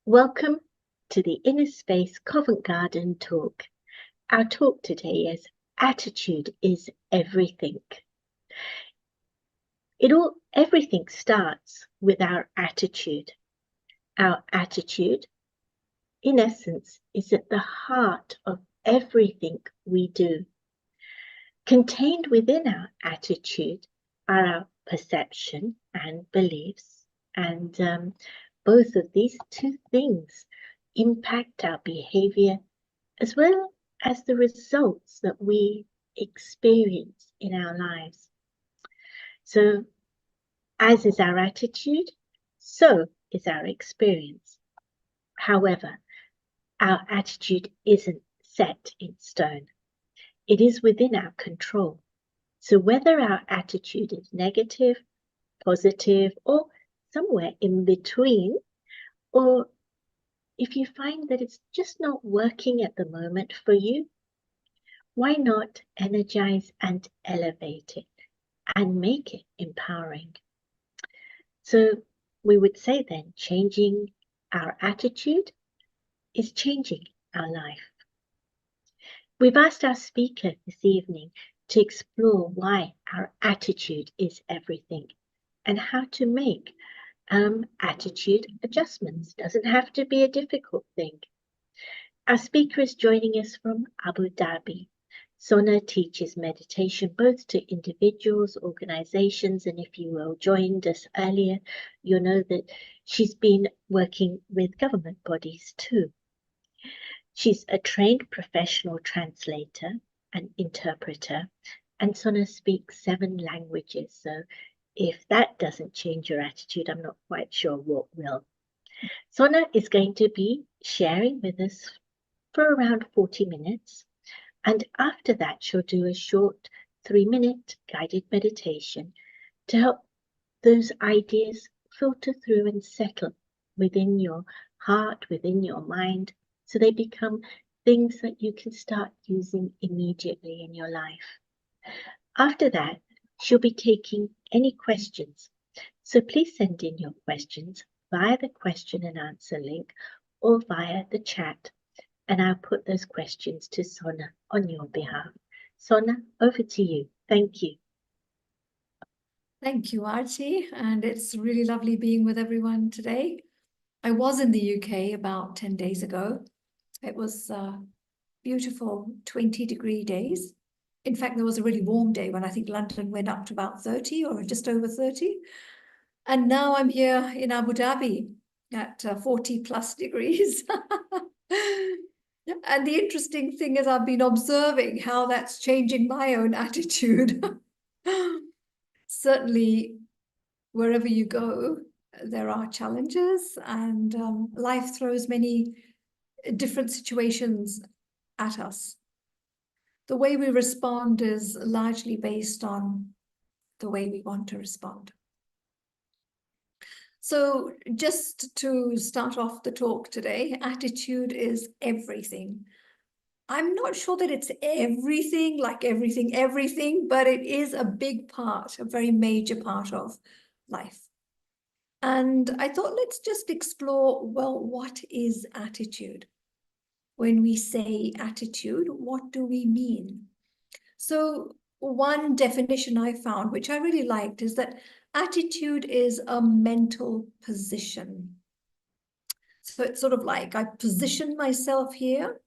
Welcome to the Inner Space Covent Garden talk. Our talk today is Attitude is Everything. Everything starts with our attitude. Our attitude, in essence, is at the heart of everything we do. Contained within our attitude are our perception and beliefs, and both of these two things impact our behaviour as well as the results that we experience in our lives. So, as is our attitude, so is our experience. However, our attitude isn't set in stone. It is within our control. So whether our attitude is negative, positive, or somewhere in between, or if you find that it's just not working at the moment for you, why not energize and elevate it and make it empowering? So we would say then changing our attitude is changing our life. We've asked our speaker this evening to explore why our attitude is everything and how to make attitude adjustments. Doesn't have to be a difficult thing. Our speaker is joining us from Abu Dhabi. Sona teaches meditation both to individuals, organizations, and if you all joined us earlier, you'll know that she's been working with government bodies too. She's a trained professional translator and interpreter, and Sona speaks 7 languages. So if that doesn't change your attitude, I'm not quite sure what will. Sona is going to be sharing with us for around 40 minutes. And after that, she'll do a short 3-minute guided meditation to help those ideas filter through and settle within your heart, within your mind, so they become things that you can start using immediately in your life. After that, she'll be taking any questions. So please send in your questions via the question and answer link or via the chat, and I'll put those questions to Sona on your behalf. Sona, over to you. Thank you. Thank you, Archie, and it's really lovely being with everyone today. I was in the UK about 10 days ago. It was beautiful 20-degree days. In fact, there was a really warm day when I think London went up to about 30 or just over 30. And now I'm here in Abu Dhabi at 40 plus degrees. And the interesting thing is I've been observing how that's changing my own attitude. Certainly, wherever you go, there are challenges, and life throws many different situations at us. The way we respond is largely based on the way we want to respond. So just to start off the talk today, attitude is everything. I'm not sure that it's everything, like everything, but it is a big part, a very major part of life. And I thought, let's just explore, well, what is attitude? When we say attitude, what do we mean? So one definition I found, which I really liked, is that attitude is a mental position. So it's sort of like I position myself here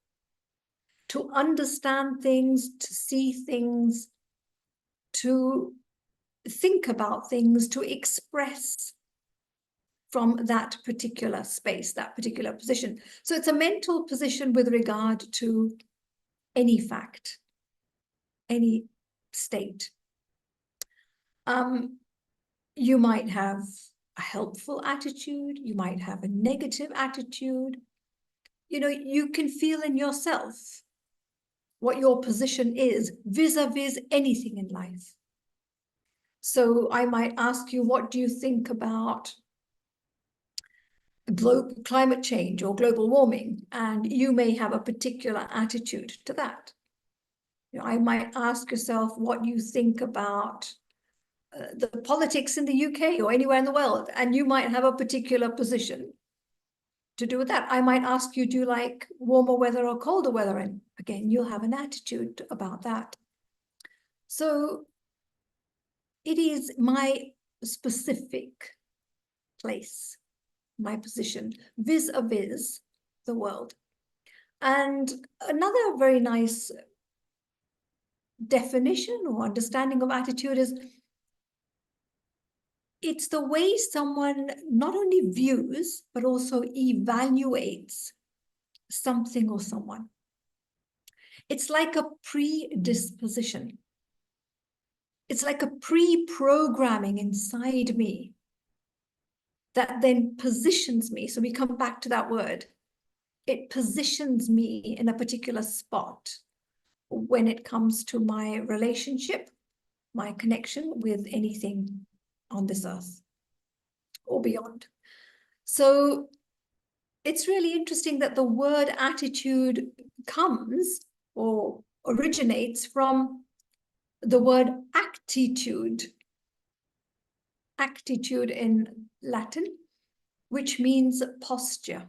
to understand things, to see things, to think about things, to express from that particular space, that particular position. So it's a mental position with regard to any fact, any state. You might have a helpful attitude, you might have a negative attitude. You know, you can feel in yourself what your position is vis-a-vis anything in life. So I might ask you, what do you think about global climate change or global warming? And you may have a particular attitude to that. You know, I might ask yourself what you think about the politics in the UK or anywhere in the world, and you might have a particular position. to do with that. I might ask you, do you like warmer weather or colder weather? And again, you'll have an attitude about that. So it is my specific place, my position, vis-a-vis the world. And another very nice definition or understanding of attitude is it's the way someone not only views, but also evaluates something or someone. It's like a predisposition. It's like a pre-programming inside me that then positions me. So we come back to that word. It positions me in a particular spot when it comes to my relationship, my connection with anything on this earth or beyond. So it's really interesting that the word attitude comes or originates from the word actitude. Actitude in Latin, which means posture.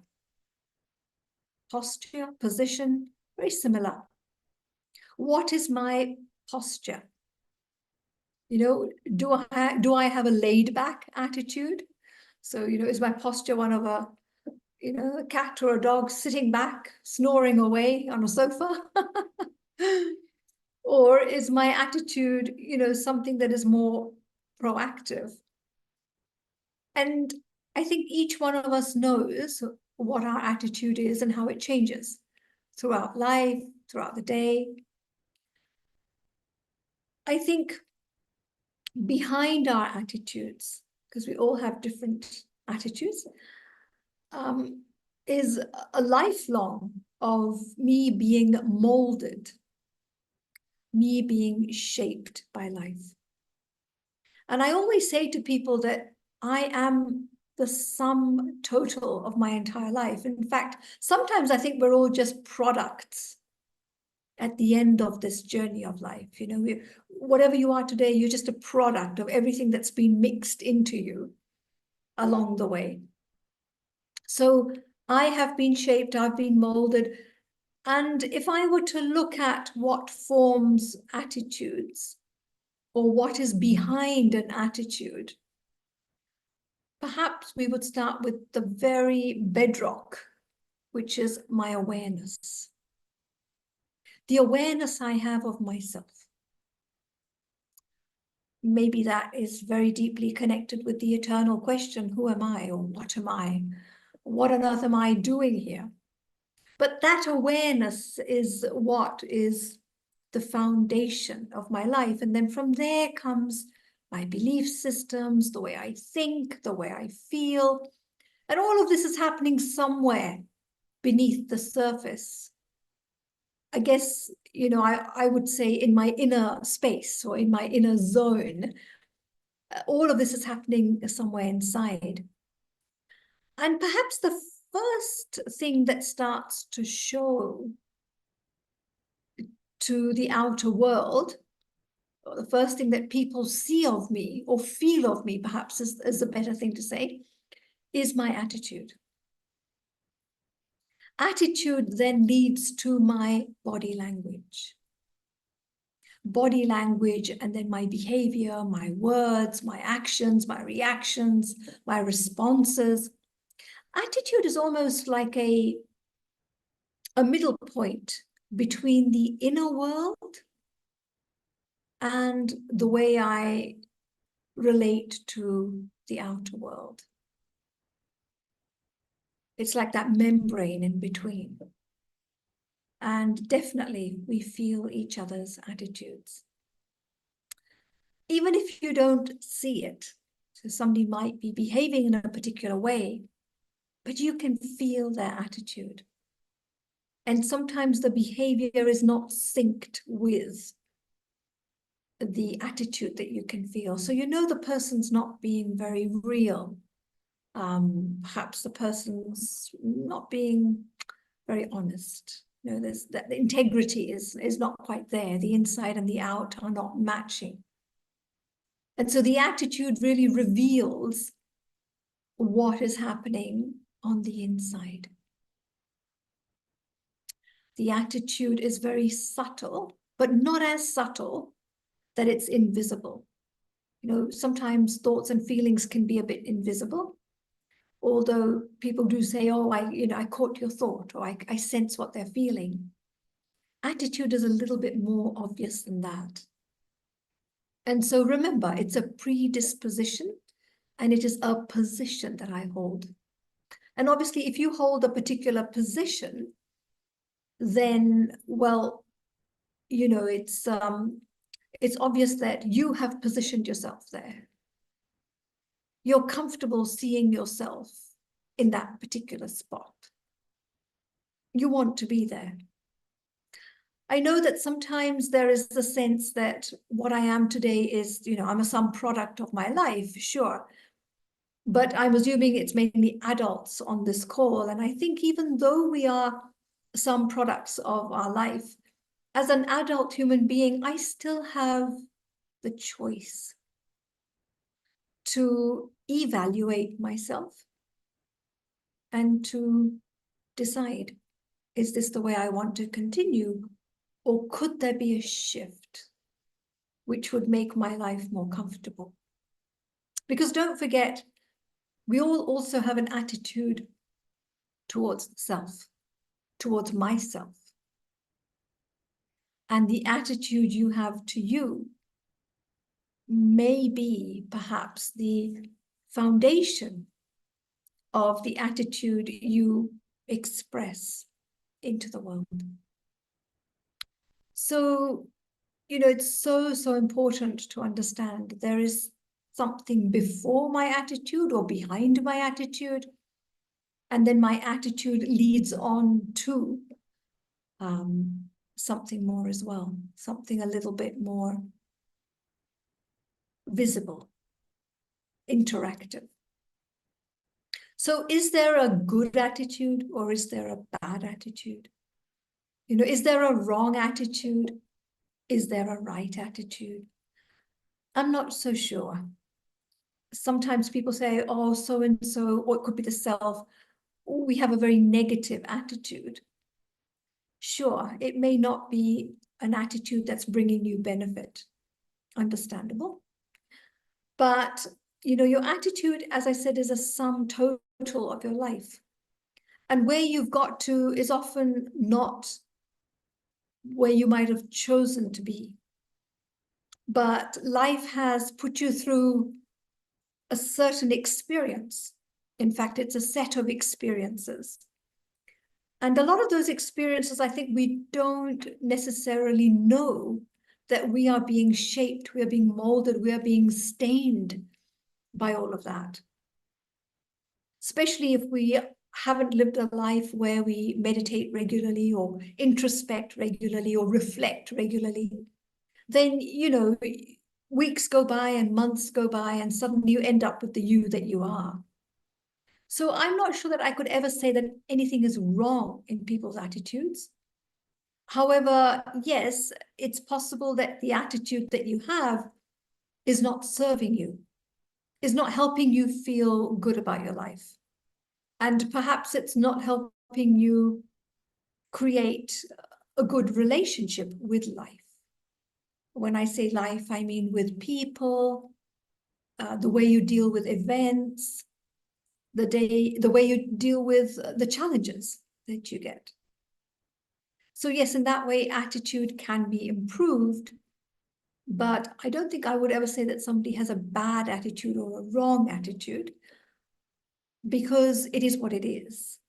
Posture, position, very similar. What is my posture? Do I have a laid back attitude? So, is my posture one of a cat or a dog sitting back, snoring away on a sofa? Or is my attitude, something that is more proactive? And I think each one of us knows what our attitude is and how it changes throughout life, throughout the day. I think behind our attitudes, because we all have different attitudes, is a lifelong of me being molded, me being shaped by life. And I always say to people that I am the sum total of my entire life. In fact, sometimes I think we're all just products at the end of this journey of life. Whatever you are today, you're just a product of everything that's been mixed into you along the way. So I have been shaped, I've been molded. And if I were to look at what forms attitudes or what is behind an attitude, perhaps we would start with the very bedrock, which is my awareness. The awareness I have of myself. Maybe that is very deeply connected with the eternal question, who am I or what am I? What on earth am I doing here? But that awareness is what is the foundation of my life. And then from there comes my belief systems, the way I think, the way I feel. And all of this is happening somewhere beneath the surface. I guess, I would say in my inner space or in my inner zone, all of this is happening somewhere inside. And perhaps the first thing that starts to show to the outer world, or the first thing that people see of me or feel of me, perhaps is a better thing to say, is my attitude. Attitude then leads to my body language. Body language, and then my behavior, my words, my actions, my reactions, my responses. Attitude is almost like a middle point between the inner world and the way I relate to the outer world. It's like that membrane in between. And definitely we feel each other's attitudes. Even if you don't see it, so somebody might be behaving in a particular way, but you can feel their attitude. And sometimes the behavior is not synced with the attitude that you can feel. So the person's not being very real. Perhaps the person's not being very honest. There's that the integrity is not quite there. The inside and the out are not matching. And so the attitude really reveals what is happening on the inside. The attitude is very subtle, but not as subtle that it's invisible. You know, sometimes thoughts and feelings can be a bit invisible, although people do say, oh, I caught your thought, or I sense what they're feeling. Attitude is a little bit more obvious than that. And so remember, it's a predisposition and it is a position that I hold. And obviously, if you hold a particular position, then, well, you know, it's obvious that you have positioned yourself there. You're comfortable seeing yourself in that particular spot. You want to be there. I know that sometimes there is the sense that what I am today is, you know, I'm some product of my life, sure. But I'm assuming it's mainly adults on this call. And I think even though we are some products of our life, as an adult human being, I still have the choice to evaluate myself and to decide, is this the way I want to continue? Or could there be a shift which would make my life more comfortable? Because don't forget, we all also have an attitude towards self, towards myself. And the attitude you have to you may be perhaps the foundation of the attitude you express into the world. So, you know, it's so important to understand there is something before my attitude or behind my attitude, and then my attitude leads on to something more as well, something a little bit more visible, interactive. So is there a good attitude or is there a bad attitude? You know, is there a wrong attitude? Is there a right attitude? I'm not so sure. Sometimes people say, oh, so-and-so, or it could be the self, we have a very negative attitude. Sure, it may not be an attitude that's bringing you benefit. Understandable. But, you know, your attitude, as I said, is a sum total of your life. And where you've got to is often not where you might have chosen to be. But life has put you through a certain experience. In fact, it's a set of experiences. And a lot of those experiences, I think we don't necessarily know that we are being shaped, we are being molded, we are being stained by all of that. Especially if we haven't lived a life where we meditate regularly or introspect regularly or reflect regularly, then, you know, weeks go by and months go by and suddenly you end up with the you that you are. So I'm not sure that I could ever say that anything is wrong in people's attitudes. However, yes, it's possible that the attitude that you have is not serving you, is not helping you feel good about your life. And perhaps it's not helping you create a good relationship with life. When I say life, I mean with people, the way you deal with events, the way you deal with the challenges that you get. So yes, in that way, attitude can be improved, but I don't think I would ever say that somebody has a bad attitude or a wrong attitude, because it is what it is.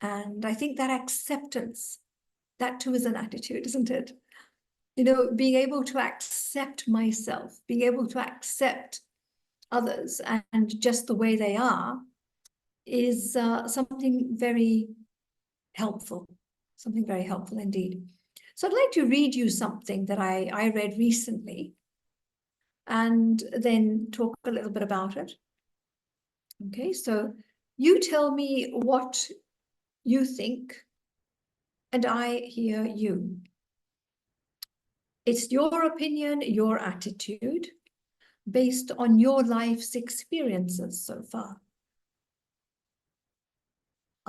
And I think that acceptance, that too is an attitude, isn't it? You know, being able to accept myself, being able to accept others and just the way they are is something very helpful, indeed. So I'd like to read you something that I read recently and then talk a little bit about it. Okay, so you tell me what you think and I hear you. It's your opinion, your attitude, based on your life's experiences so far.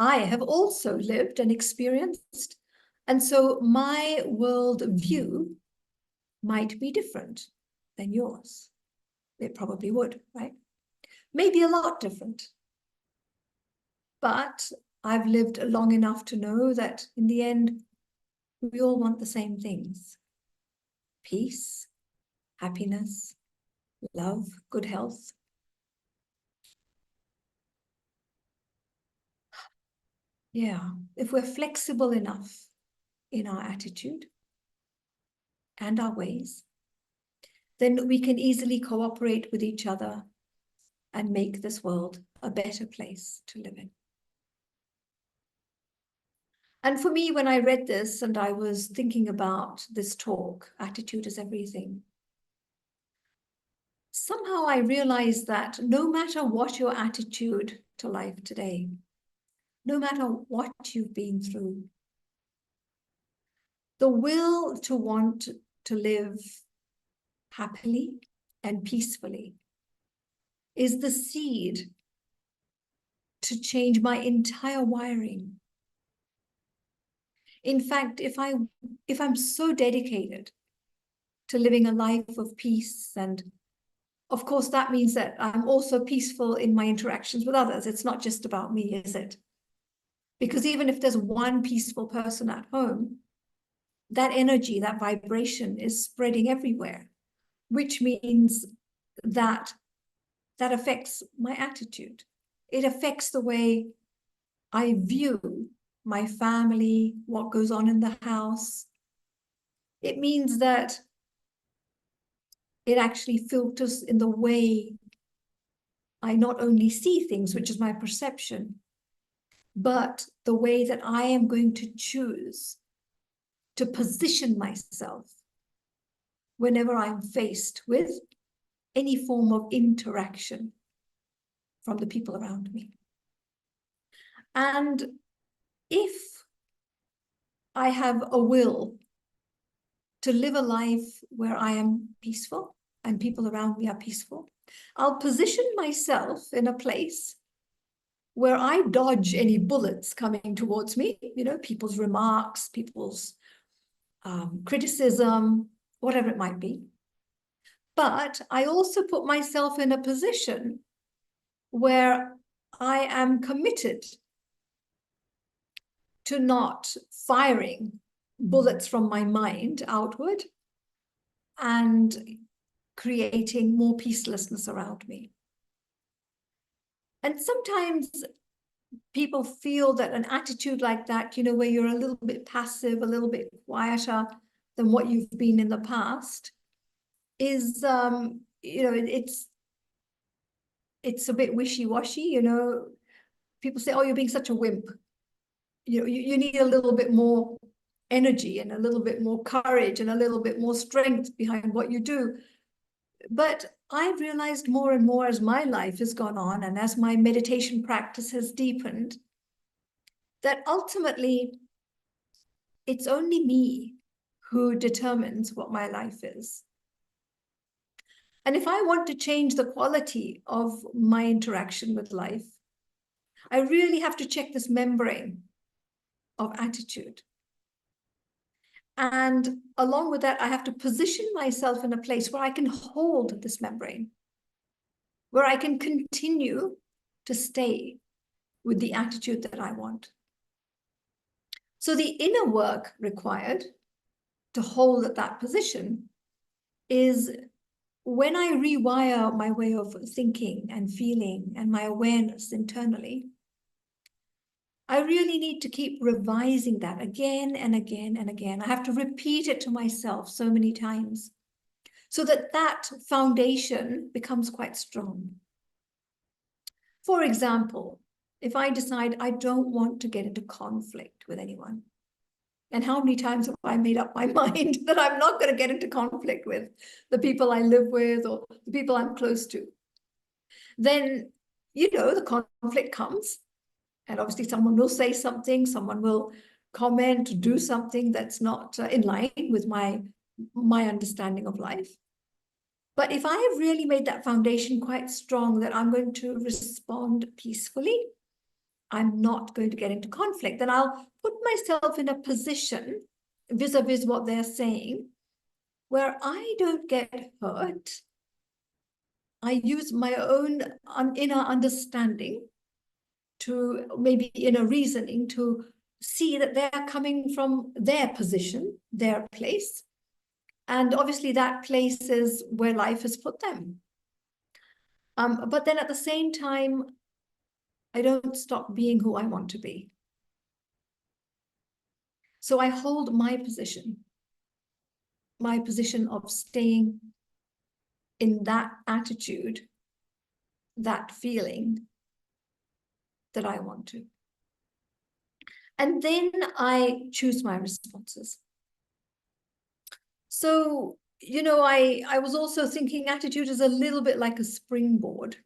I have also lived and experienced. And so my world view might be different than yours. It probably would, right? Maybe a lot different. But I've lived long enough to know that in the end, we all want the same things: peace, happiness, love, good health. Yeah, if we're flexible enough in our attitude and our ways, then we can easily cooperate with each other and make this world a better place to live in. And for me, when I read this and I was thinking about this talk, attitude is everything, somehow I realized that no matter what your attitude to life today, no matter what you've been through, the will to want to live happily and peacefully is the seed to change my entire wiring. In fact, if I'm so dedicated to living a life of peace, and of course that means that I'm also peaceful in my interactions with others. It's not just about me, is it? Because even if there's one peaceful person at home, that energy, that vibration is spreading everywhere, which means that that affects my attitude. It affects the way I view my family, what goes on in the house. It means that it actually filters in the way I not only see things, which is my perception, but the way that I am going to choose to position myself whenever I'm faced with any form of interaction from the people around me. And if I have a will to live a life where I am peaceful and people around me are peaceful, I'll position myself in a place where I dodge any bullets coming towards me, people's remarks, people's criticism, whatever it might be. But I also put myself in a position where I am committed to not firing bullets from my mind outward and creating more peacelessness around me. And sometimes people feel that an attitude like that, where you're a little bit passive, a little bit quieter than what you've been in the past, is, it's a bit wishy-washy. People say, oh, you're being such a wimp. You need a little bit more energy and a little bit more courage and a little bit more strength behind what you do. But I've realized more and more as my life has gone on and as my meditation practice has deepened, that ultimately it's only me who determines what my life is. And if I want to change the quality of my interaction with life, I really have to check this membrane of attitude. And along with that, I have to position myself in a place where I can hold this membrane, where I can continue to stay with the attitude that I want. So the inner work required to hold at that position is when I rewire my way of thinking and feeling and my awareness internally, I really need to keep revising that again and again and again. I have to repeat it to myself so many times so that that foundation becomes quite strong. For example, if I decide I don't want to get into conflict with anyone, and how many times have I made up my mind that I'm not going to get into conflict with the people I live with or the people I'm close to, then, the conflict comes. And obviously someone will say something, someone will comment, do something that's not in line with my understanding of life. But if I have really made that foundation quite strong that I'm going to respond peacefully, I'm not going to get into conflict. Then I'll put myself in a position vis-a-vis what they're saying where I don't get hurt. I use my own inner understanding to maybe inner reasoning to see that they're coming from their position, their place. And obviously that place is where life has put them. But then at the same time, I don't stop being who I want to be. So I hold my position of staying in that attitude, that feeling that I want to. And then I choose my responses. So, you know, I was also thinking attitude is a little bit like a springboard.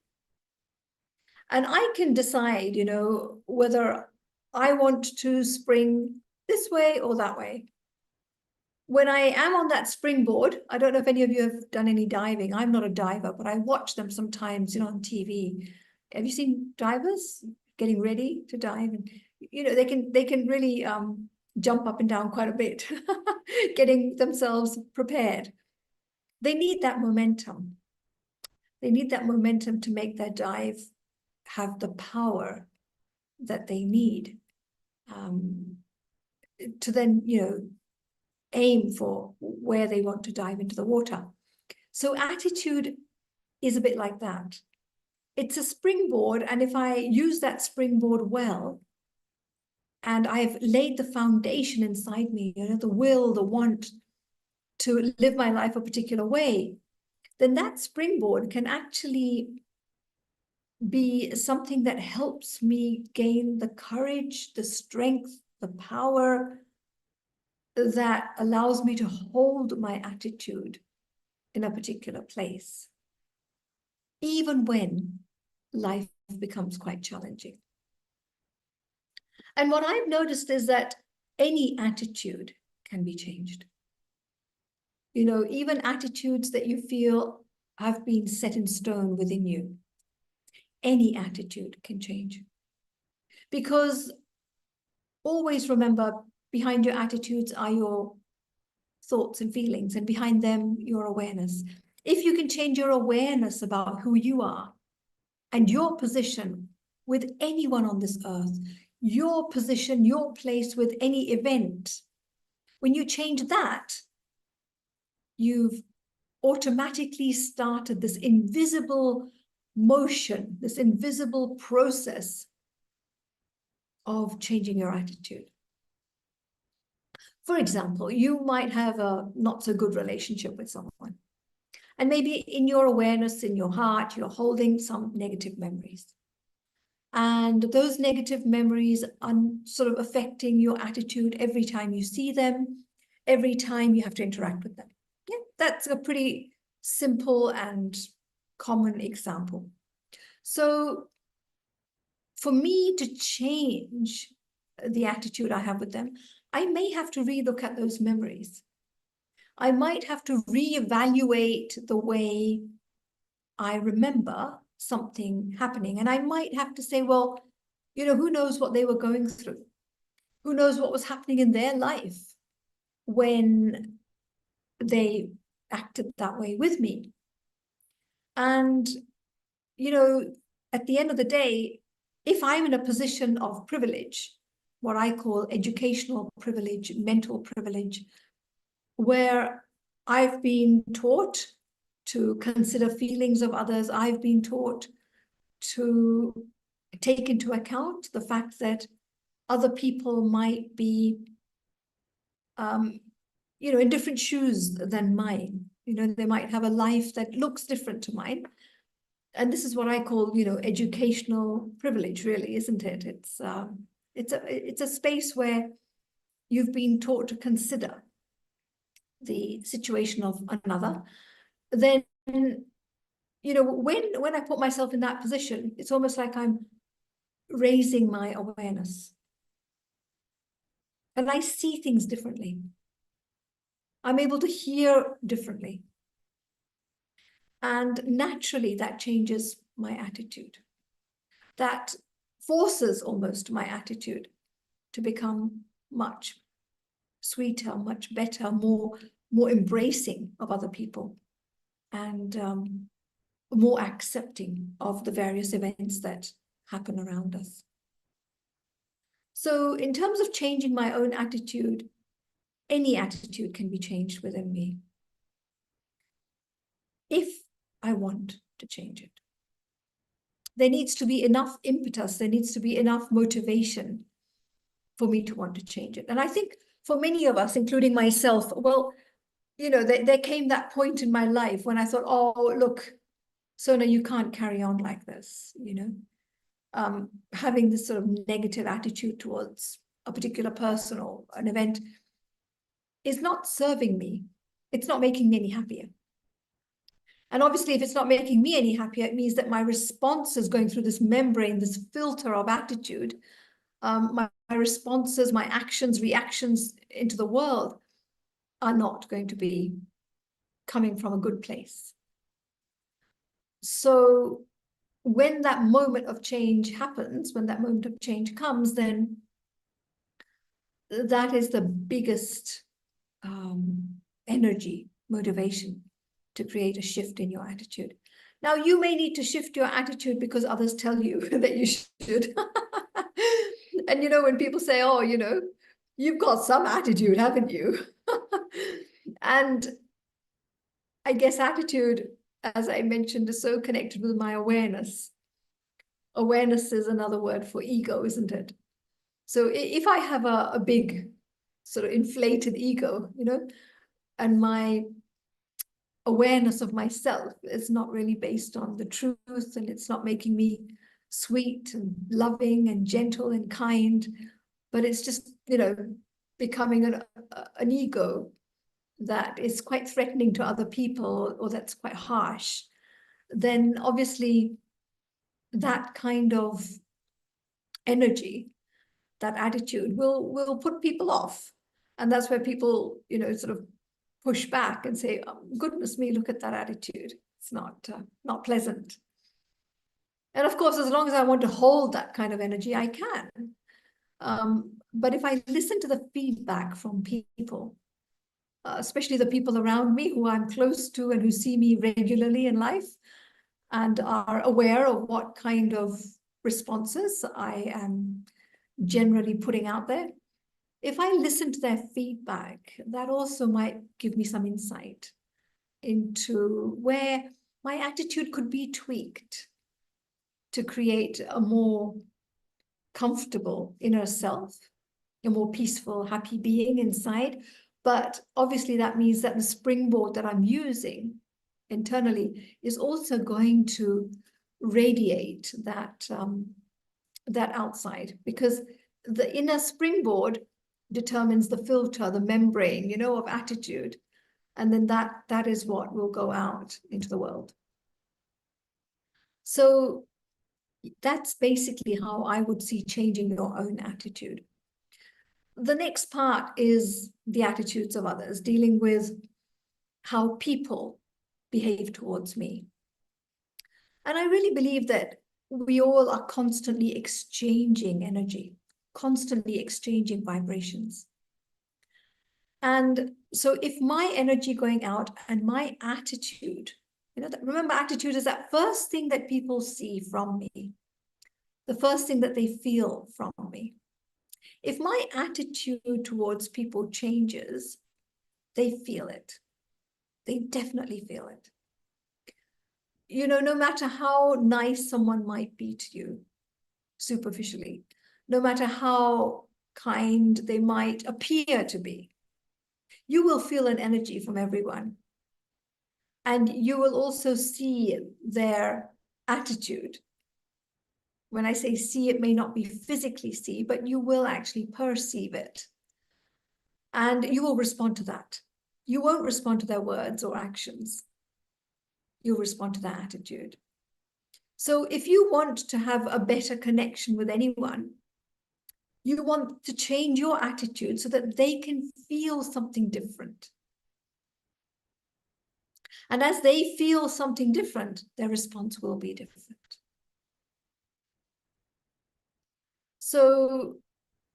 And I can decide, you know, whether I want to spring this way or that way. When I am on that springboard, I don't know if any of you have done any diving. I'm not a diver, but I watch them sometimes, you know, on TV. Have you seen divers getting ready to dive? And, you know, they can really jump up and down quite a bit, getting themselves prepared. They need that momentum. They need that momentum to make their dive have the power that they need to then, you know, aim for where they want to dive into the water. So attitude is a bit like that. It's a springboard, and if I use that springboard well, and I've laid the foundation inside me, you know, the will, the want to live my life a particular way, then that springboard can actually be something that helps me gain the courage, the strength, the power that allows me to hold my attitude in a particular place, even when life becomes quite challenging. And what I've noticed is that any attitude can be changed. You know, even attitudes that you feel have been set in stone within you, any attitude can change. Because always remember, behind your attitudes are your thoughts and feelings, and behind them, your awareness. If you can change your awareness about who you are and your position with anyone on this earth, your position, your place with any event, when you change that, you've automatically started this invisible motion, this invisible process of changing your attitude. For example, you might have a not so good relationship with someone. And maybe in your awareness, in your heart, you're holding some negative memories. And those negative memories are sort of affecting your attitude every time you see them, every time you have to interact with them. Yeah, that's a pretty simple and common example. So for me to change the attitude I have with them, I may have to relook at those memories. I might have to reevaluate the way I remember something happening. And I might have to say, well, you know, who knows what they were going through? Who knows what was happening in their life when they acted that way with me? And, you know, at the end of the day, if I'm in a position of privilege, what I call educational privilege, mental privilege, where I've been taught to consider feelings of others, I've been taught to take into account the fact that other people might be, you know, in different shoes than mine. You know, they might have a life that looks different to mine. And this is what I call, you know, educational privilege, really, isn't it? It's a space where you've been taught to consider the situation of another. Then, you know, when I put myself in that position, it's almost like I'm raising my awareness. And I see things differently. I'm able to hear differently. And naturally, that changes my attitude. That forces almost my attitude to become much sweeter, much better, more embracing of other people, and more accepting of the various events that happen around us. So in terms of changing my own attitude, any attitude can be changed within me if I want to change it. There needs to be enough impetus, there needs to be enough motivation for me to want to change it. And I think for many of us, including myself, well, you know, there came that point in my life when I thought, oh, look, Sona, you can't carry on like this, you know. Having this sort of negative attitude towards a particular person or an event is not serving me. It's not making me any happier. And obviously, if it's not making me any happier, it means that my response is going through this membrane, this filter of attitude. My responses, my actions, reactions into the world are not going to be coming from a good place. So when that moment of change happens, when that moment of change comes, then that is the biggest energy, motivation to create a shift in your attitude. Now, you may need to shift your attitude because others tell you that you should. And, you know, when people say, oh, you know, you've got some attitude, haven't you? And I guess attitude, as I mentioned, is so connected with my awareness. Awareness is another word for ego, isn't it? So if I have a big sort of inflated ego, you know, and my awareness of myself is not really based on the truth, and it's not making me sweet and loving and gentle and kind, but it's just, you know, becoming an ego that is quite threatening to other people, or that's quite harsh, then obviously that kind of energy, that attitude will put people off. And that's where people, you know, sort of push back and say, oh, goodness me, look at that attitude. It's not pleasant. And of course, as long as I want to hold that kind of energy, I can. But if I listen to the feedback from people, especially the people around me who I'm close to and who see me regularly in life and are aware of what kind of responses I am generally putting out there, if I listen to their feedback, that also might give me some insight into where my attitude could be tweaked to create a more comfortable inner self, a more peaceful, happy being inside. But obviously that means that the springboard that I'm using internally is also going to radiate that, that outside, because the inner springboard determines the filter, the membrane, you know, of attitude. And then that is what will go out into the world. So that's basically how I would see changing your own attitude. The next part is the attitudes of others, dealing with how people behave towards me. And I really believe that we all are constantly exchanging energy, constantly exchanging vibrations. And so if my energy going out and my attitude, you know, remember, attitude is that first thing that people see from me, the first thing that they feel from me. If my attitude towards people changes, they feel it. They definitely feel it. You know, no matter how nice someone might be to you superficially, no matter how kind they might appear to be, you will feel an energy from everyone. And you will also see their attitude. When I say see, it may not be physically see, but you will actually perceive it. And you will respond to that. You won't respond to their words or actions. You'll respond to their attitude. So if you want to have a better connection with anyone, you want to change your attitude so that they can feel something different. And as they feel something different, their response will be different. So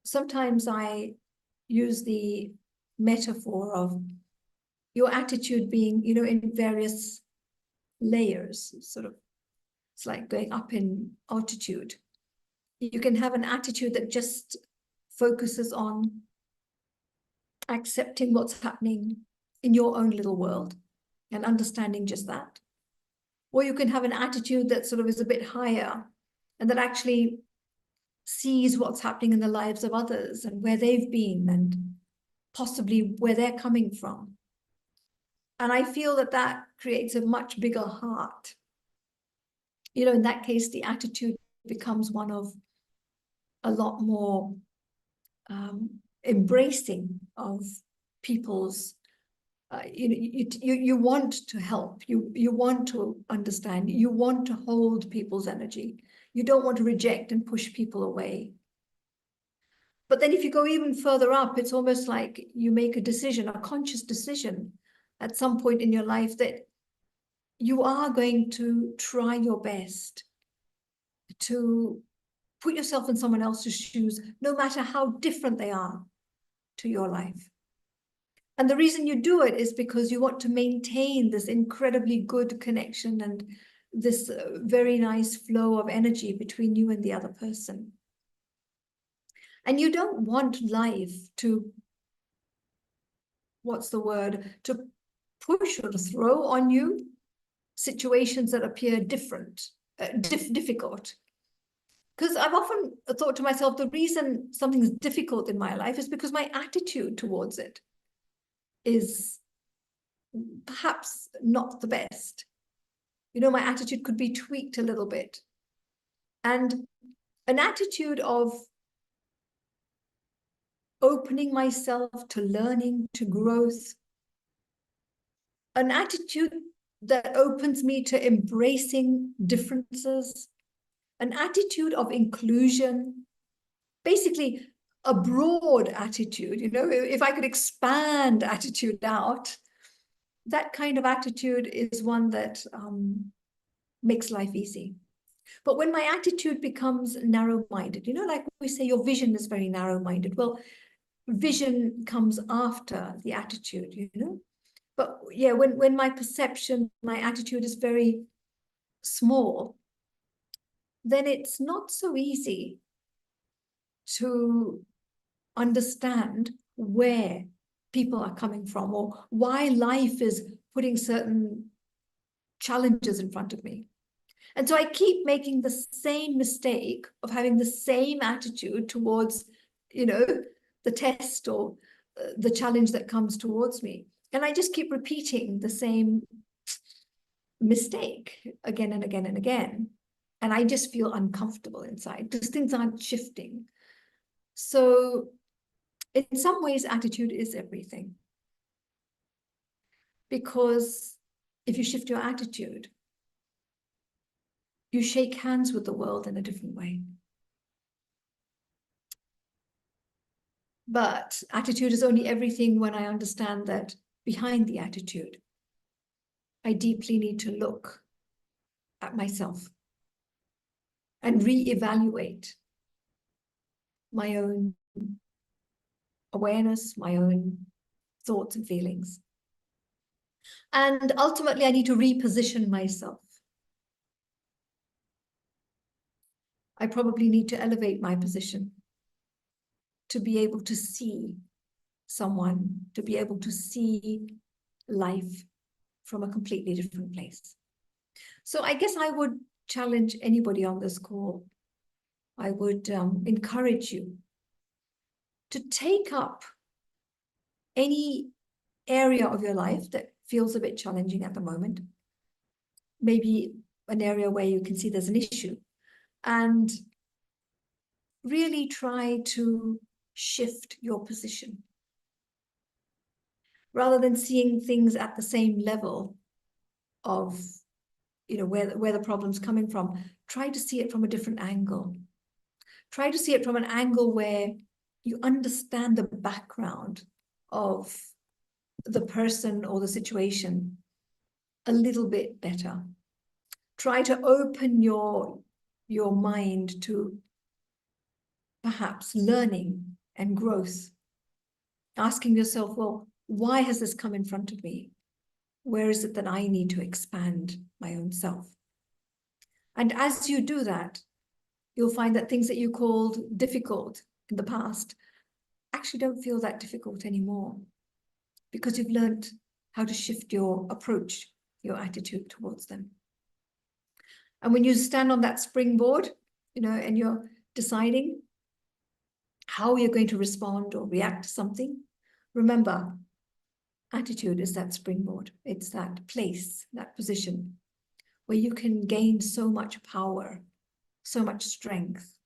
sometimes I use the metaphor of your attitude being, in various layers, sort of, it's like going up in altitude. You can have an attitude that just focuses on accepting what's happening in your own little world and understanding just that. Or you can have an attitude that sort of is a bit higher and that actually sees what's happening in the lives of others and where they've been and possibly where they're coming from. And I feel that that creates a much bigger heart. In that case, the attitude becomes one of a lot more embracing of people's, you want to help, you want to understand, you want to hold people's energy. You don't want to reject and push people away. But then if you go even further up, it's almost like you make a decision, a conscious decision at some point in your life that you are going to try your best to put yourself in someone else's shoes, no matter how different they are to your life. And the reason you do it is because you want to maintain this incredibly good connection and this very nice flow of energy between you and the other person. And you don't want life to, to push or to throw on you situations that appear difficult. Because I've often thought to myself, the reason something's difficult in my life is because my attitude towards it is perhaps not the best. My attitude could be tweaked a little bit. And an attitude of opening myself to learning, to growth, an attitude that opens me to embracing differences, an attitude of inclusion, basically a broad attitude. If I could expand attitude out, that kind of attitude is one that makes life easy. But when my attitude becomes narrow-minded, like we say, your vision is very narrow-minded. Well, vision comes after the attitude, But yeah, when my perception, my attitude is very small, then it's not so easy to understand where people are coming from or why life is putting certain challenges in front of me. And so I keep making the same mistake of having the same attitude towards, the test or the challenge that comes towards me. And I just keep repeating the same mistake again and again and again. And I just feel uncomfortable inside because things aren't shifting. So in some ways, attitude is everything. Because if you shift your attitude, you shake hands with the world in a different way. But attitude is only everything when I understand that behind the attitude, I deeply need to look at myself and reevaluate my own awareness, my own thoughts and feelings. And ultimately, I need to reposition myself. I probably need to elevate my position to be able to see someone, to be able to see life from a completely different place. So I guess I would challenge anybody on this call. I would encourage you to take up any area of your life that feels a bit challenging at the moment, maybe an area where you can see there's an issue, and really try to shift your position. Rather than seeing things at the same level of, where the problem's coming from, try to see it from a different angle. Try to see it from an angle where you understand the background of the person or the situation a little bit better. Try to open your mind to perhaps learning and growth. Asking yourself, well, why has this come in front of me? Where is it that I need to expand my own self? And as you do that, you'll find that things that you called difficult in the past actually don't feel that difficult anymore, because you've learned how to shift your approach, your attitude towards them. And when you stand on that springboard, and you're deciding how you're going to respond or react to something, remember, attitude is that springboard. It's that place, that position where you can gain so much power, so much strength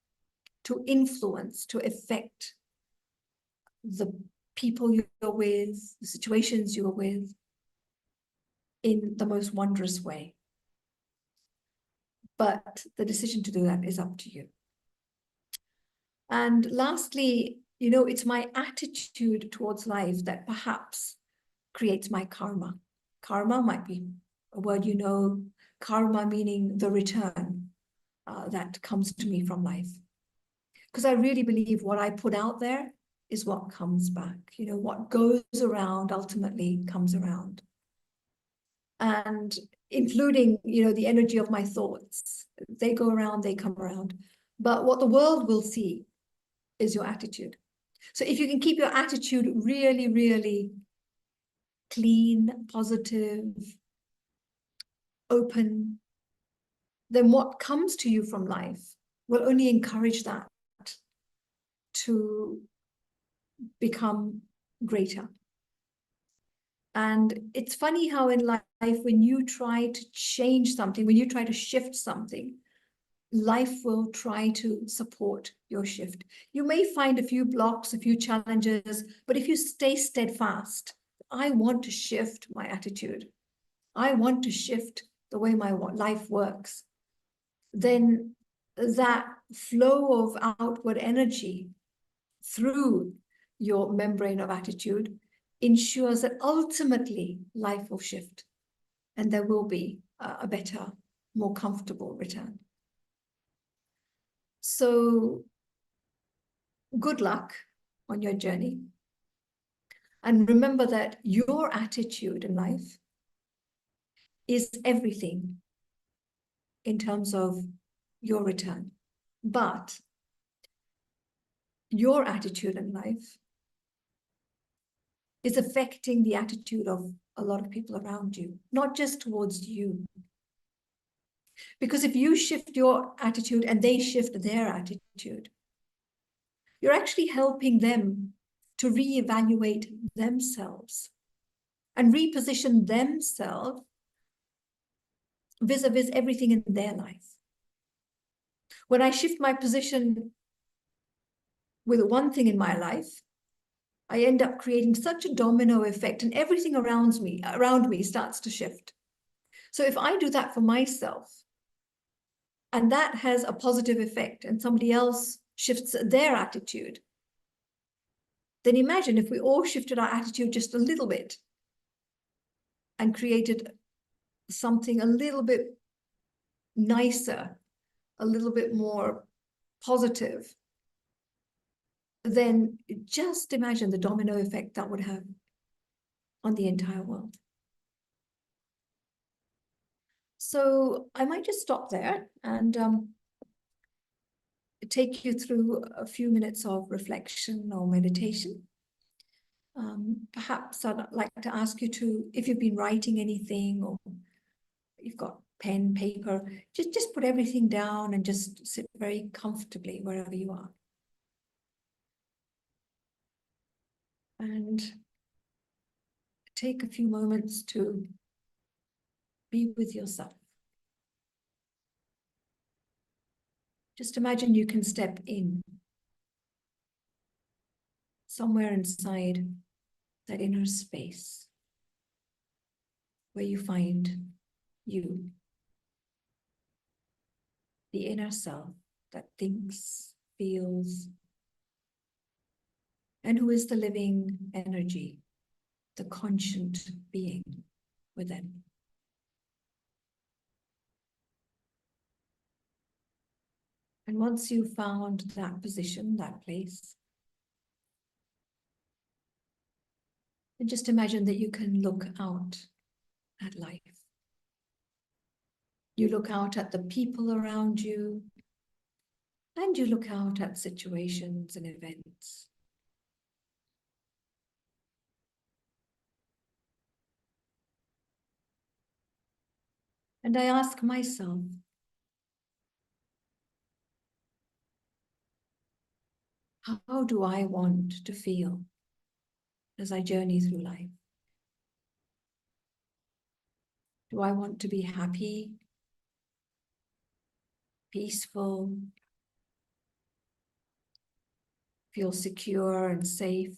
to influence, to affect the people you're with, the situations you're with, in the most wondrous way. But the decision to do that is up to you. And lastly, it's my attitude towards life that perhaps creates my karma. Karma might be a word karma meaning the return that comes to me from life. Because I really believe what I put out there is what comes back. What goes around ultimately comes around. And including, the energy of my thoughts. They go around, they come around. But what the world will see is your attitude. So if you can keep your attitude really, really clean, positive, open, then what comes to you from life will only encourage that to become greater. And it's funny how in life, when you try to change something, when you try to shift something, life will try to support your shift. You may find a few blocks, a few challenges, but if you stay steadfast, I want to shift my attitude, I want to shift the way my life works, then that flow of outward energy through your membrane of attitude ensures that ultimately life will shift and there will be a better, more comfortable return. So good luck on your journey. And remember that your attitude in life is everything in terms of your return. But your attitude in life is affecting the attitude of a lot of people around you, not just towards you. Because if you shift your attitude and they shift their attitude, you're actually helping them to reevaluate themselves and reposition themselves vis-a-vis everything in their life. When I shift my position with one thing in my life, I end up creating such a domino effect and everything around me starts to shift. So if I do that for myself, and that has a positive effect, and somebody else shifts their attitude, then imagine if we all shifted our attitude just a little bit and created something a little bit nicer, a little bit more positive, then just imagine the domino effect that would have on the entire world. So I might just stop there and take you through a few minutes of reflection or meditation. Perhaps I'd like to ask you to, if you've been writing anything or you've got pen, paper, just put everything down and just sit very comfortably wherever you are. And take a few moments to be with yourself. Just imagine you can step in somewhere inside that inner space where you find you, the inner self that thinks, feels, and who is the living energy, the conscient being within. And once you've found that position, that place, and just imagine that you can look out at life. You look out at the people around you, and you look out at situations and events. And I ask myself, how do I want to feel as I journey through life? Do I want to be happy, peaceful, feel secure and safe?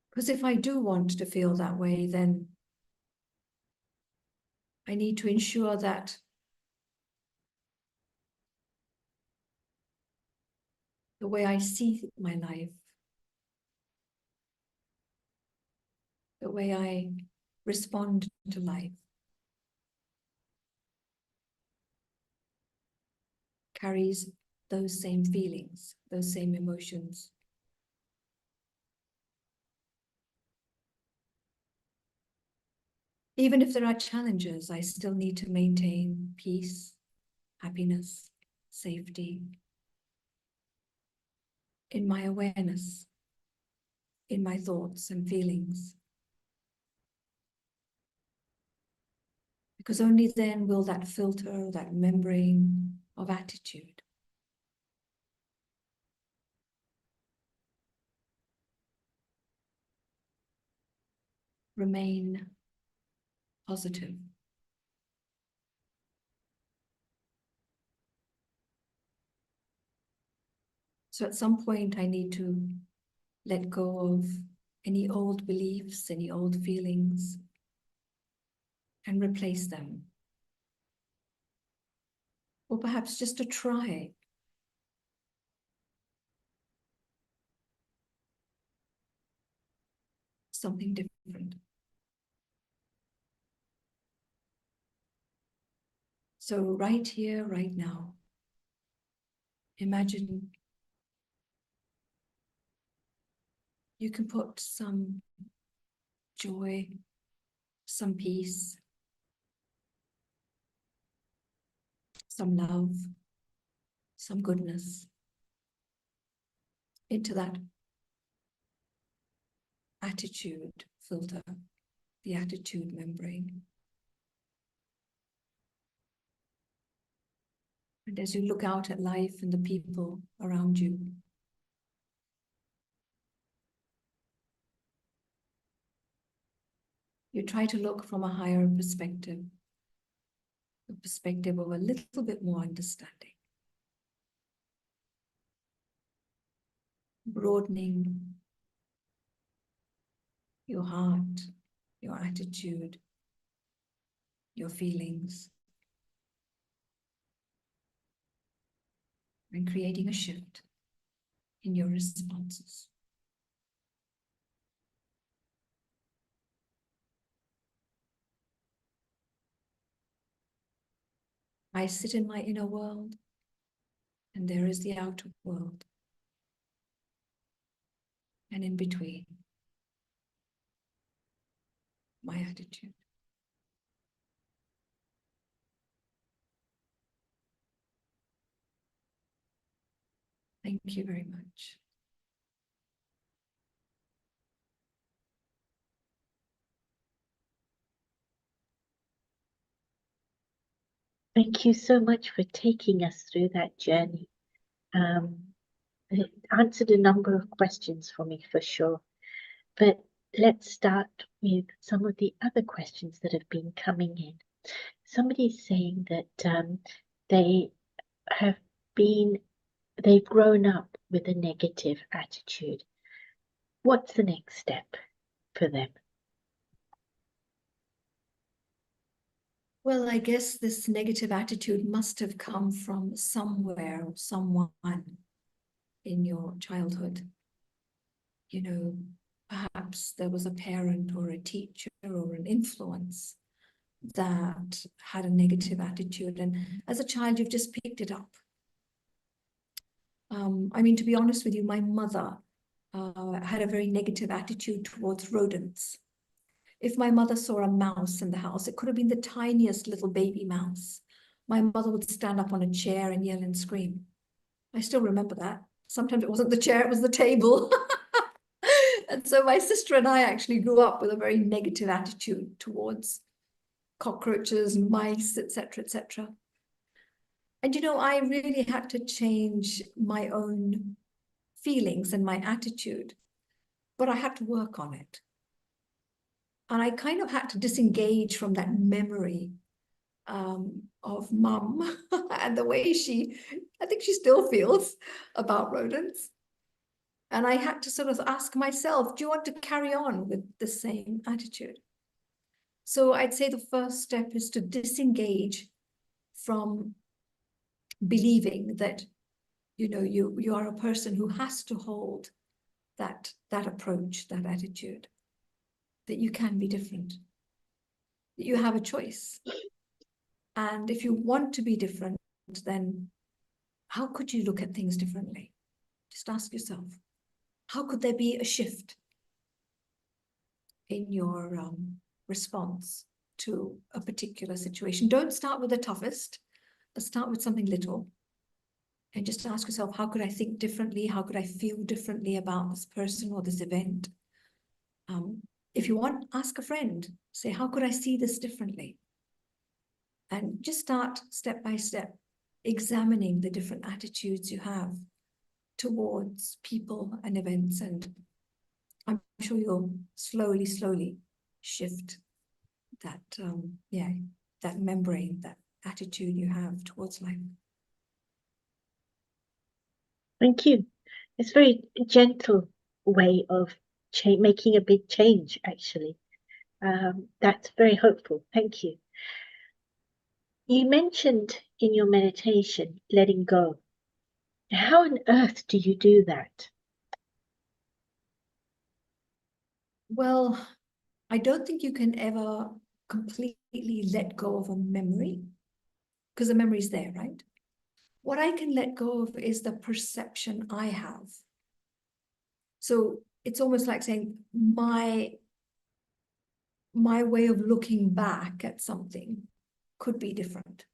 Because if I do want to feel that way, then I need to ensure that the way I see my life, the way I respond to life, carries those same feelings, those same emotions. Even if there are challenges, I still need to maintain peace, happiness, safety in my awareness, in my thoughts and feelings. Because only then will that filter, that membrane of attitude remain positive. So at some point, I need to let go of any old beliefs, any old feelings, and replace them. Or perhaps just to try something different. So right here, right now, imagine you can put some joy, some peace, some love, some goodness into that attitude filter, the attitude membrane. And as you look out at life and the people around you, you try to look from a higher perspective, a perspective of a little bit more understanding, broadening your heart, your attitude, your feelings, and creating a shift in your responses. I sit in my inner world, and there is the outer world. And in between, my attitude. Thank you very much. Thank you so much for taking us through that journey. It answered a number of questions for me for sure. But let's start with some of the other questions that have been coming in. Somebody's saying that they have they've grown up with a negative attitude. What's the next step for them? Well, I guess this negative attitude must have come from somewhere or someone in your childhood. You know, perhaps there was a parent or a teacher or an influence that had a negative attitude, and as a child you've just picked it up. I mean, to be honest with you, my mother had a very negative attitude towards rodents. If my mother saw a mouse in the house, it could have been the tiniest little baby mouse, my mother would stand up on a chair and yell and scream. I still remember that. Sometimes it wasn't the chair, it was the table. And so my sister and I actually grew up with a very negative attitude towards cockroaches, mice, etc., etc. And, you know, I really had to change my own feelings and my attitude, but I had to work on it. And I kind of had to disengage from that memory of mum and the way I think she still feels about rodents. And I had to sort of ask myself, do you want to carry on with the same attitude? So I'd say the first step is to disengage from believing that, you know, you are a person who has to hold that approach, that attitude, that you can be different, that you have a choice. And if you want to be different, then how could you look at things differently? Just ask yourself, how could there be a shift in your response to a particular situation? Don't start with the toughest, but start with something little. And just ask yourself, how could I think differently? How could I feel differently about this person or this event? If you want, ask a friend. Say, how could I see this differently? And just start step by step, examining the different attitudes you have towards people and events. And I'm sure you'll slowly, slowly shift that, that membrane, that attitude you have towards life. Thank you. It's a very gentle way of making a big change, actually. That's very hopeful. Thank you. You mentioned in your meditation letting go. How on earth do you do that? Well, I don't think you can ever completely let go of a memory, because the memory is there, right? What I can let go of is the perception I have. So it's almost like saying my way of looking back at something could be different.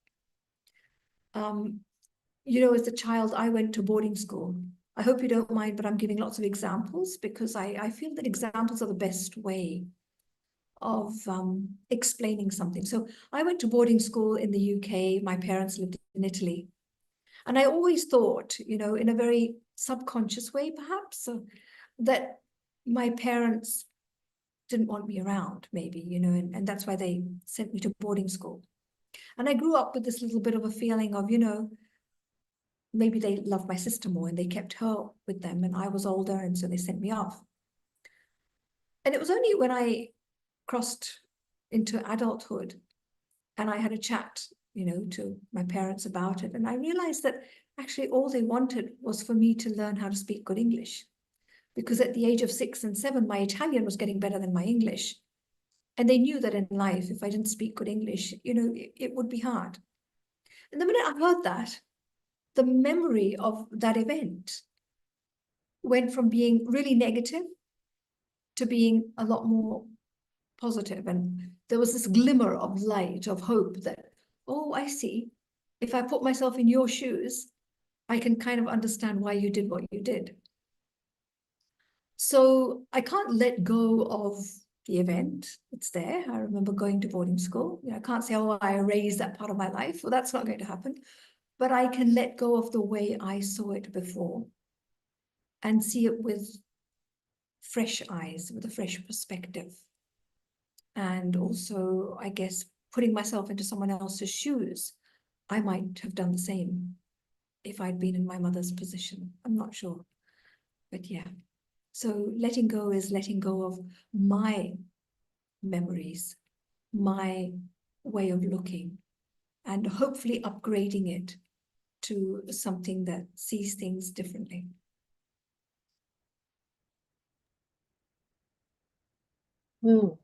You know, as a child, I went to boarding school. I hope you don't mind, but I'm giving lots of examples because I feel that examples are the best way of explaining something. So I went to boarding school in the UK. My parents lived in Italy. And I always thought, you know, in a very subconscious way, perhaps, that my parents didn't want me around, maybe, you know, and that's why they sent me to boarding school. And I grew up with this little bit of a feeling of, you know, maybe they loved my sister more and they kept her with them and I was older and so they sent me off. And it was only when I crossed into adulthood and I had a chat, you know, to my parents about it. And I realized that actually all they wanted was for me to learn how to speak good English. Because at the age of 6 and 7, my Italian was getting better than my English. And they knew that in life, if I didn't speak good English, you know, it would be hard. And the minute I heard that, the memory of that event went from being really negative to being a lot more positive. And there was this glimmer of light, of hope that, oh, I see. If I put myself in your shoes, I can kind of understand why you did what you did. So I can't let go of the event. It's there. I remember going to boarding school. You know, I can't say, oh, I erased that part of my life. Well, that's not going to happen. But I can let go of the way I saw it before and see it with fresh eyes, with a fresh perspective. And also, I guess, putting myself into someone else's shoes, I might have done the same if I'd been in my mother's position. I'm not sure. But yeah. So letting go is letting go of my memories, my way of looking, and hopefully upgrading it to something that sees things differently. Mm.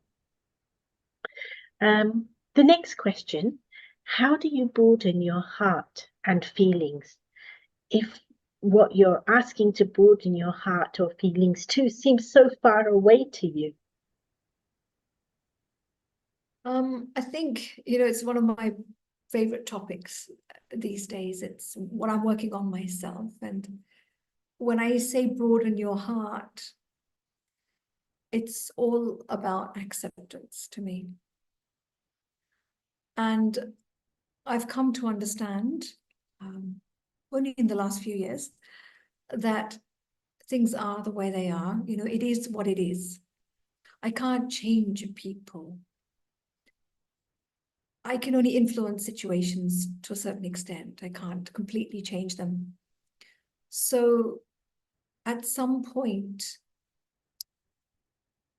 The next question, how do you broaden your heart and feelings? If what you're asking to broaden your heart or feelings to seems so far away to you. I think, it's one of my favorite topics these days. It's what I'm working on myself. And when I say broaden your heart, it's all about acceptance to me. And I've come to understand, only in the last few years, that things are the way they are. It is what it is. I can't change people. I can only influence situations to a certain extent. I can't completely change them. So at some point,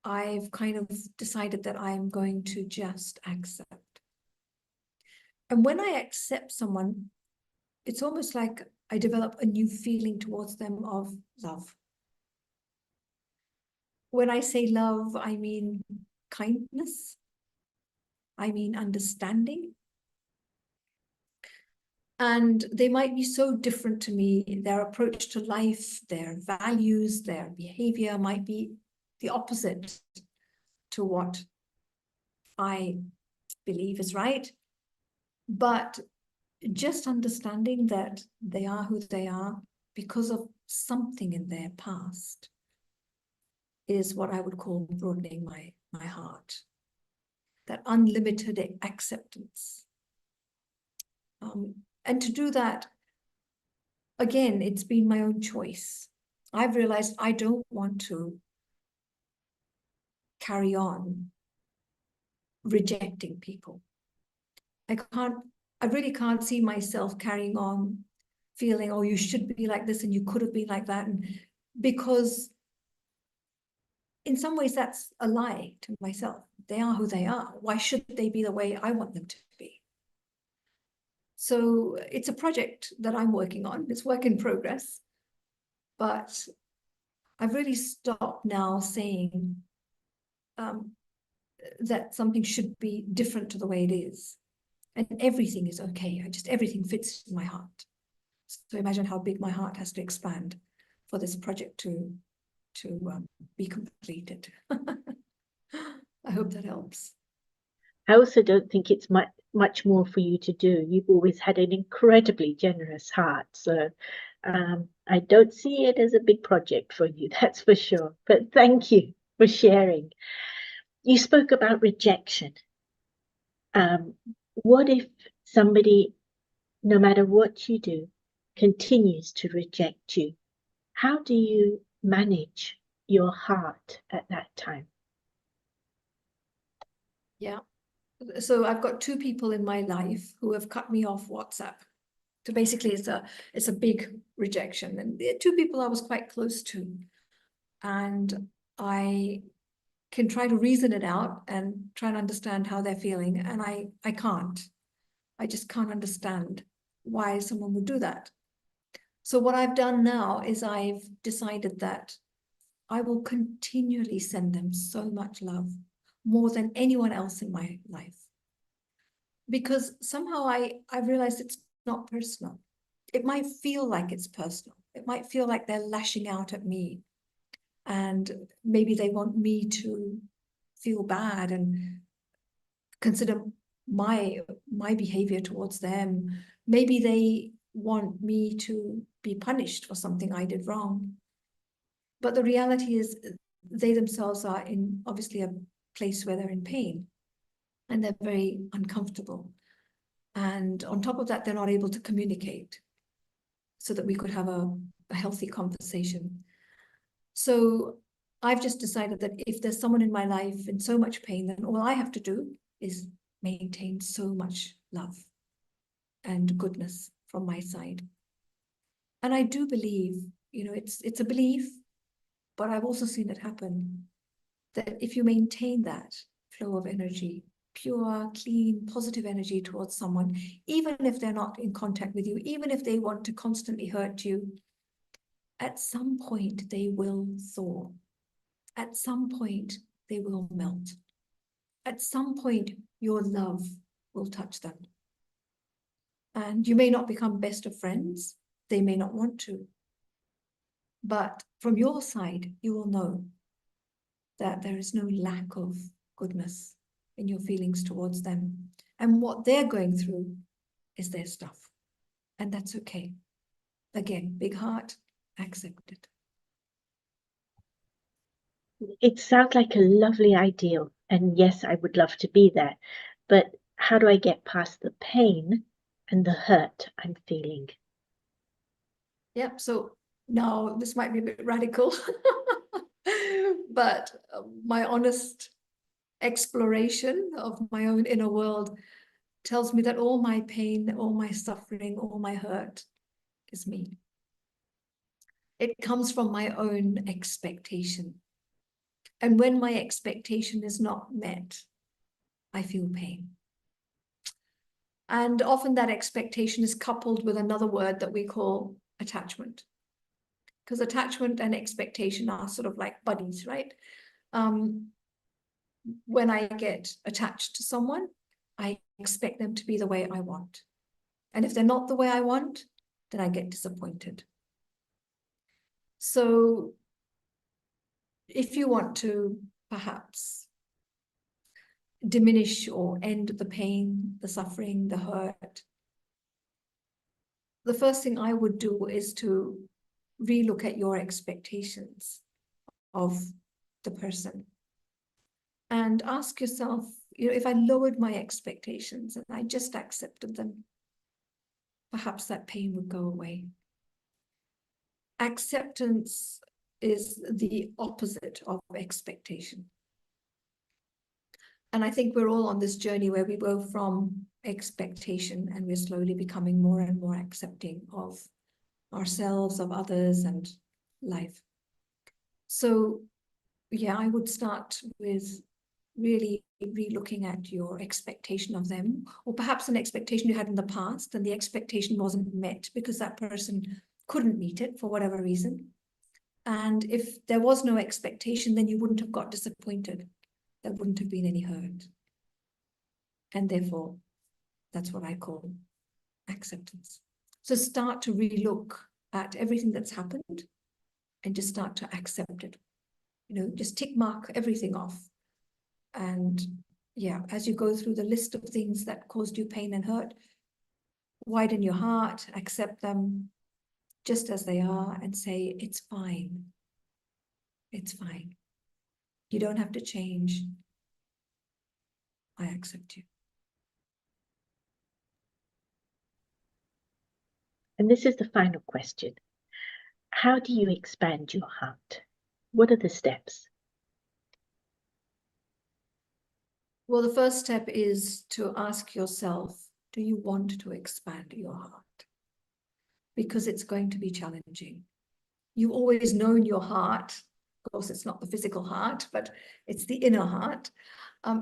I've kind of decided that I'm going to just accept. And when I accept someone, it's almost like I develop a new feeling towards them of love. When I say love, I mean kindness. I mean understanding. And they might be so different to me. Their approach to life, their values, their behavior might be the opposite to what I believe is right. But just understanding that they are who they are because of something in their past is what I would call broadening my heart. That unlimited acceptance. And to do that, again, it's been my own choice. I've realized I don't want to carry on rejecting people. I really can't see myself carrying on feeling, oh, you should be like this and you could have been like that. And because in some ways that's a lie to myself. They are who they are. Why should they be the way I want them to be? So it's a project that I'm working on. It's work in progress. But I've really stopped now saying that something should be different to the way it is. And everything is okay. Everything fits in my heart. So imagine how big my heart has to expand for this project to be completed. I hope that helps. I also don't think it's much more for you to do. You've always had an incredibly generous heart. So I don't see it as a big project for you, that's for sure. But thank you for sharing. You spoke about rejection. What if somebody, no matter what you do, continues to reject you? How do you manage your heart at that time? Yeah. So I've got two people in my life who have cut me off WhatsApp. So basically it's a big rejection. And the two people I was quite close to. And I can try to reason it out and try and understand how they're feeling. And I can't. I just can't understand why someone would do that. So what I've done now is I've decided that I will continually send them so much love, more than anyone else in my life. Because somehow I realized it's not personal. It might feel like it's personal. It might feel like they're lashing out at me. And maybe they want me to feel bad and consider my behavior towards them. Maybe they want me to be punished for something I did wrong. But the reality is they themselves are in obviously a place where they're in pain and they're very uncomfortable. And on top of that, they're not able to communicate so that we could have a healthy conversation. So I've just decided that if there's someone in my life in so much pain, then all I have to do is maintain so much love and goodness from my side. And I do believe, it's a belief, but I've also seen it happen, that if you maintain that flow of energy, pure, clean, positive energy towards someone, even if they're not in contact with you, even if they want to constantly hurt you, at some point they will thaw. At some point they will melt. At some point, your love will touch them. And you may not become best of friends. They may not want to. But from your side, you will know that there is no lack of goodness in your feelings towards them. And what they're going through is their stuff. And that's okay. Again, big heart, accept it. It sounds like a lovely ideal. And yes, I would love to be there. But how do I get past the pain and the hurt I'm feeling? Yep. So now this might be a bit radical, but my honest exploration of my own inner world tells me that all my pain, all my suffering, all my hurt is me. It comes from my own expectation. And when my expectation is not met, I feel pain. And often that expectation is coupled with another word that we call attachment. Because attachment and expectation are sort of like buddies, right? When I get attached to someone, I expect them to be the way I want. And if they're not the way I want, then I get disappointed. So if you want to perhaps diminish or end the pain, the suffering, the hurt, the first thing I would do is to relook at your expectations of the person and ask yourself, if I lowered my expectations and I just accepted them, perhaps that pain would go away. Acceptance is the opposite of expectation. And I think we're all on this journey where we go from expectation and we're slowly becoming more and more accepting of ourselves, of others, and life. So, yeah, I would start with really re-looking at your expectation of them, or perhaps an expectation you had in the past and the expectation wasn't met because that person couldn't meet it for whatever reason. And if there was no expectation, then you wouldn't have got disappointed. There wouldn't have been any hurt. And therefore, that's what I call acceptance. So start to relook at everything that's happened and just start to accept it. Just tick mark everything off. And yeah, as you go through the list of things that caused you pain and hurt, widen your heart, accept them just as they are and say, it's fine. It's fine. You don't have to change. I accept you. And this is the final question. How do you expand your heart? What are the steps? Well, the first step is to ask yourself, do you want to expand your heart? Because it's going to be challenging. You've always known your heart. Of course, it's not the physical heart, but it's the inner heart.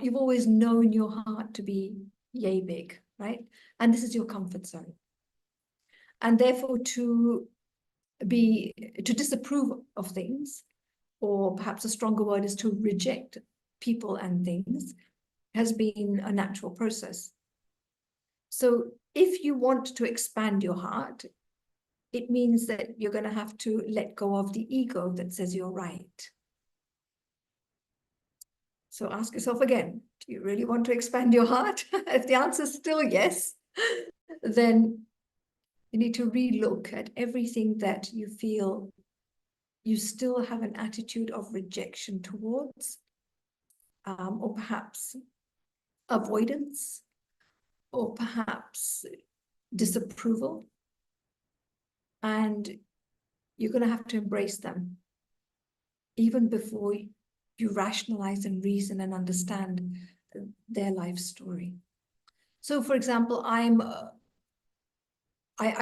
You've always known your heart to be yay big, right? And this is your comfort zone. And therefore to disapprove of things, or perhaps a stronger word is to reject people and things, has been a natural process. So if you want to expand your heart, it means that you're going to have to let go of the ego that says you're right. So ask yourself again, do you really want to expand your heart? If the answer is still yes, then you need to relook at everything that you feel you still have an attitude of rejection towards, or perhaps avoidance, or perhaps disapproval. And you're going to have to embrace them, even before you rationalize and reason and understand their life story. So, for example, I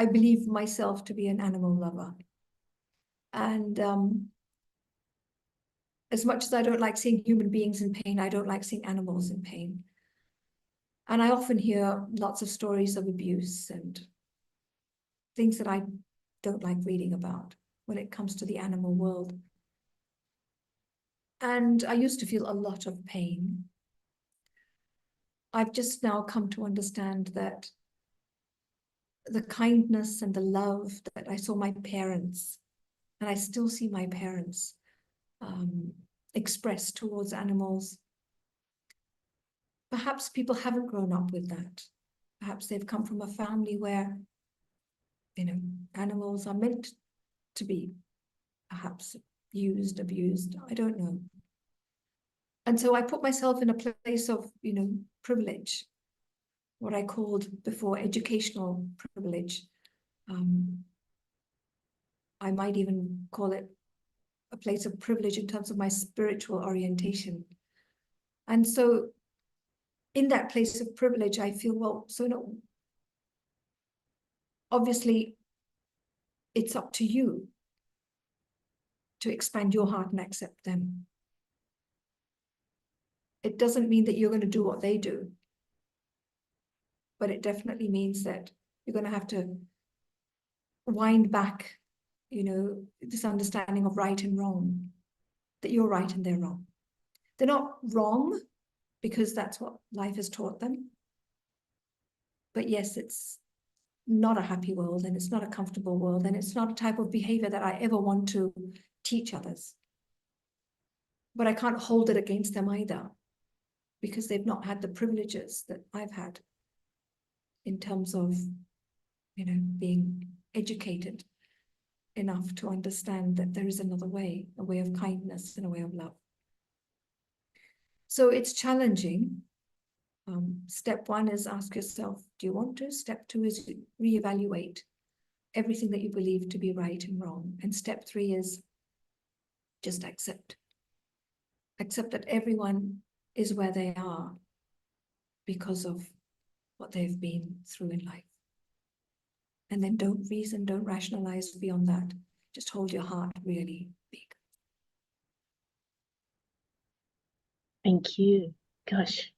believe myself to be an animal lover. And as much as I don't like seeing human beings in pain, I don't like seeing animals in pain. And I often hear lots of stories of abuse and things that I don't like reading about when it comes to the animal world. And I used to feel a lot of pain. I've just now come to understand that the kindness and the love that I saw my parents, and I still see my parents express towards animals. Perhaps people haven't grown up with that. Perhaps they've come from a family where, animals are meant to be perhaps used, abused. I don't know. And so I put myself in a place of, privilege, what I called before educational privilege. I might even call it a place of privilege in terms of my spiritual orientation. And so in that place of privilege, I feel, well, so no, obviously it's up to you to expand your heart and accept them. It doesn't mean that you're going to do what they do, but it definitely means that you're going to have to wind back, this understanding of right and wrong, that you're right and they're wrong. They're not wrong because that's what life has taught them. But yes, it's not a happy world, and it's not a comfortable world, and it's not a type of behavior that I ever want to teach others. But I can't hold it against them either, because they've not had the privileges that I've had in terms of, being educated enough to understand that there is another way, a way of kindness and a way of love. So it's challenging. Step one is ask yourself, do you want to? Step two is reevaluate everything that you believe to be right and wrong. And step three is just accept. Accept that everyone is where they are because of what they've been through in life. And then don't reason, don't rationalize beyond that. Just hold your heart really big. Thank you. Gosh,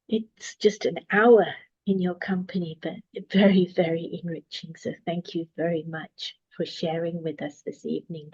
it's just an hour in your company, but very, very enriching. So thank you very much for sharing with us this evening.